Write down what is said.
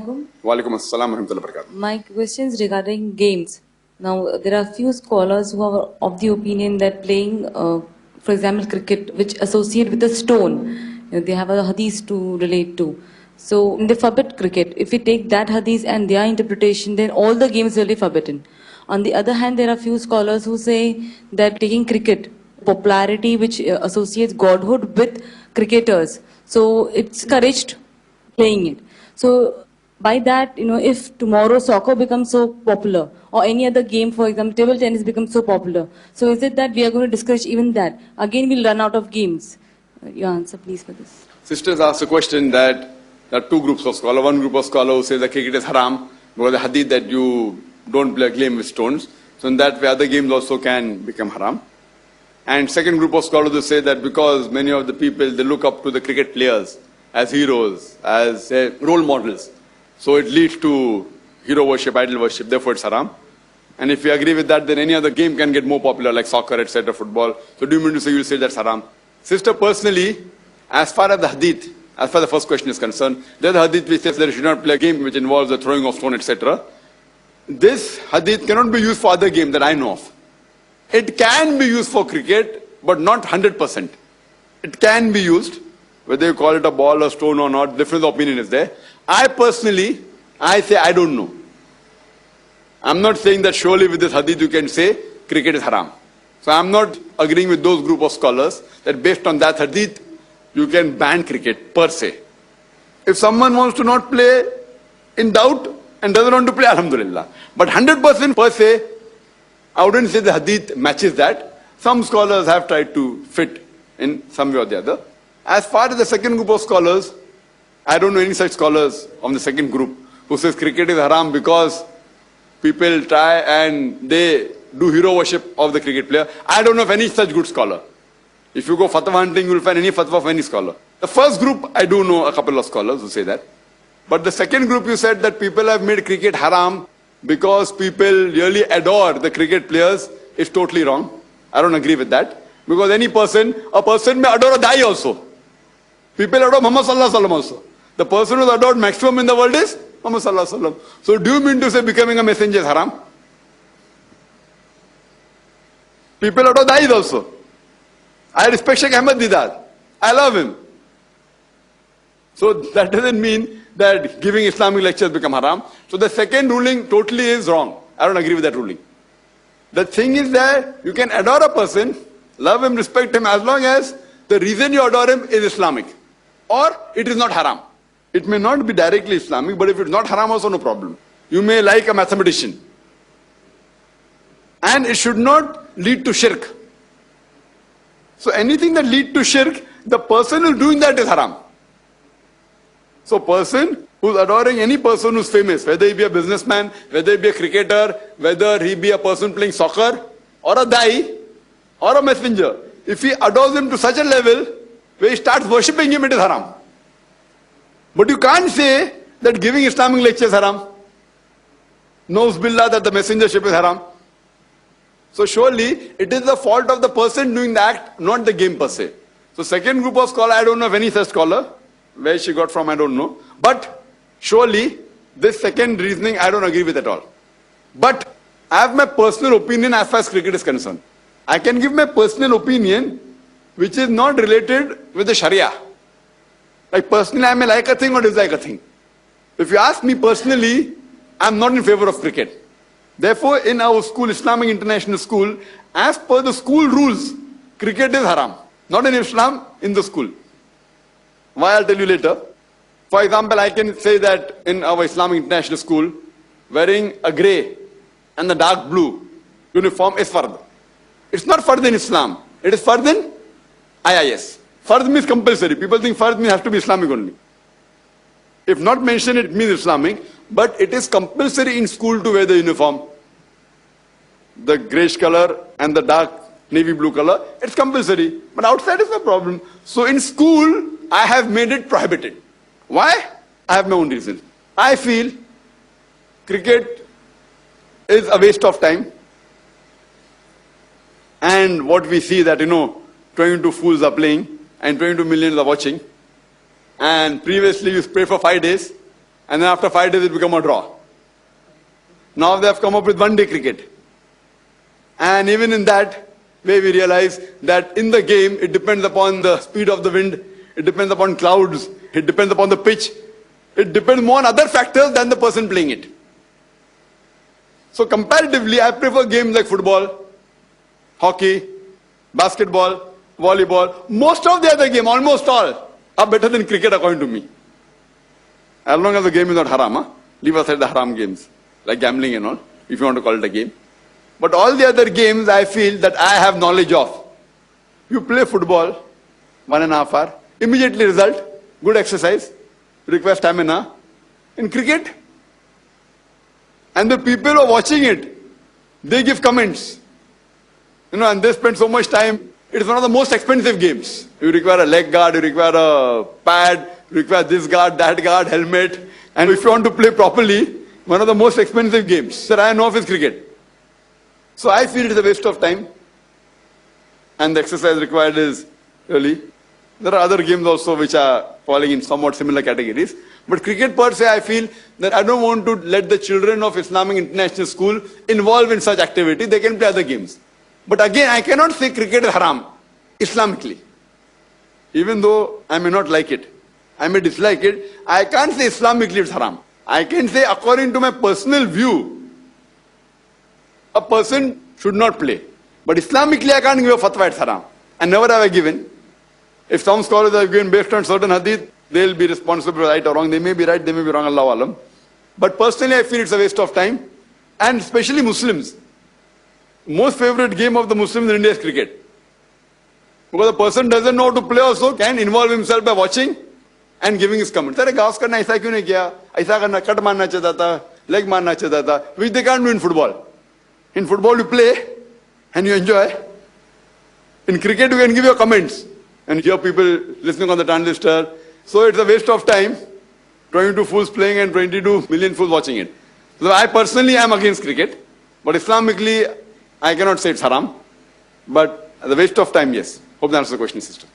alaikum. Walaikum assalam wa rahmatullahi wa barakatuh. My question is regarding games. Now, there are few scholars who are of the opinion that playing, for example, cricket, which associate with a stone, they have a hadith to relate to. So, they forbid cricket. If we take that hadith and their interpretation, then all the games will be forbidden. On the other hand, there are few scholars who say that taking cricket, popularity which associates godhood with cricketers, so it's encouraged playing it. So by that, if tomorrow soccer becomes so popular or any other game, for example, table tennis becomes so popular, so is it that we are going to discourage even that? Again, we'll run out of games. Your answer, please, for this. Sisters asked a question that there are two groups of scholars. One group of scholars who says that cricket is haram because the hadith that you don't play a game with stones. So in that way, other games also can become haram. And second group of scholars who say that because many of the people, they look up to the cricket players as heroes, as role models. So it leads to hero worship, idol worship, therefore it's haram. And if you agree with that, then any other game can get more popular like soccer, etc., football. So do you mean to say, you'll say that's haram? Sister, personally, as far as the hadith, as far as the first question is concerned, there's a hadith which says that you should not play a game which involves the throwing of stone, etc. This hadith cannot be used for other games that I know of. It can be used for cricket, but not 100%. It can be used. Whether you call it a ball or stone or not, different opinion is there. I personally, I say I don't know. I'm not saying that surely with this hadith you can say cricket is haram. So I'm not agreeing with those group of scholars that based on that hadith you can ban cricket per se. If someone wants to not play in doubt and doesn't want to play, alhamdulillah. But 100% per se, I wouldn't say the hadith matches that. Some scholars have tried to fit in some way or the other. As far as the second group of scholars, I don't know any such scholars of the second group who says cricket is haram because people try and they do hero worship of the cricket player. I don't know of any such good scholar. If you go fatwa hunting, you will find any fatwa of any scholar. The first group, I do know a couple of scholars who say that. But the second group, you said that people have made cricket haram because people really adore the cricket players, is totally wrong. I don't agree with that. Because a person may adore a dai also. People adore Muhammad Sallallahu Alaihi Wasallam also. The person who is adored maximum in the world is Muhammad Sallallahu Alaihi Wasallam. So do you mean to say becoming a messenger is haram? People adore dais also. I respect Sheikh Ahmad Didat. I love him. So that doesn't mean that giving Islamic lectures become haram. So the second ruling totally is wrong. I don't agree with that ruling. The thing is that you can adore a person, love him, respect him, as long as the reason you adore him is Islamic. Or it is not haram. It may not be directly Islamic, but if it's not haram also, no problem. You may like a mathematician. And it should not lead to shirk. So anything that leads to shirk, the person who's doing that is haram. So person who's adoring any person who's famous, whether he be a businessman, whether he be a cricketer, whether he be a person playing soccer, or a dai, or a messenger, if he adores him to such a level where he starts worshipping him, it is haram. But you can't say that giving Islamic lectures is haram. Knows billah that the messengership is haram. So surely it is the fault of the person doing the act, not the game per se. So second group of scholar, I don't know of any such scholar. Where she got from, I don't know. But surely this second reasoning I don't agree with at all. But I have my personal opinion as far as cricket is concerned. I can give my personal opinion which is not related with the Sharia. Like personally I may like a thing or dislike a thing. If you ask me personally, I am not in favor of cricket. Therefore in our school, Islamic International School, as per the school rules, cricket is haram. Not in Islam, in the school. Why, I'll tell you later. For example, I can say that in our Islamic International School, wearing a grey and the dark blue uniform is fard. It's not fard in Islam. It is fard in IIS. Fard means compulsory. People think fard means has to be Islamic only. If not mentioned, it means Islamic. But it is compulsory in school to wear the uniform. The greyish color and the dark navy blue color, it's compulsory. But outside is no problem. So in school, I have made it prohibited. Why? I have my own reason. I feel cricket is a waste of time. And what we see that, 22 fools are playing and 22 millions are watching. And previously you pray for 5 days And then after 5 days it become a draw. Now they have come up with one-day cricket. And even in that way we realize that in the game it depends upon the speed of the wind, it depends upon clouds, it depends upon the pitch, it depends more on other factors than the person playing it. So comparatively I prefer games like football, hockey, basketball, volleyball. Most of the other games, almost all, are better than cricket according to me. As long as the game is not haram, huh? Leave aside the haram games, like gambling and all, if you want to call it a game. But all the other games I feel that I have knowledge of. You play football, 1.5 hours, immediately result, good exercise, requires stamina. In cricket, and the people who are watching it, they give comments. And they spend so much time. It is one of the most expensive games. You require a leg guard, you require a pad, you require this guard, that guard, helmet. And if you want to play properly, one of the most expensive games that I know of is cricket. So I feel it's a waste of time. And the exercise required is really. There are other games also which are falling in somewhat similar categories. But cricket per se, I feel that I don't want to let the children of Islamic International School involve in such activity. They can play other games. But again, I cannot say cricket is haram, Islamically. Even though I may not like it, I may dislike it, I can't say Islamically it's haram. I can say according to my personal view, a person should not play. But Islamically I can't give a fatwa it's haram. And never have I given. If some scholars have given based on certain hadith, they'll be responsible right or wrong. They may be right, they may be wrong, Allahu Alam. But personally I feel it's a waste of time. And especially Muslims. Most favorite game of the Muslims in India is cricket. Because the person doesn't know how to play also, can involve himself by watching and giving his comments. अरे घास करना ऐसा क्यों नहीं किया? ऐसा करना, cut मारना चाहता था, leg मारना चाहता था, which they can't do in football. In football you play and you enjoy. In cricket you can give your comments and hear people listening on the transistor. So it's a waste of time. 22 fools playing and 22 million fools watching it. So I personally am against cricket. But Islamically, I cannot say it's haram. But the waste of time, yes. Hope that answers the question, sister.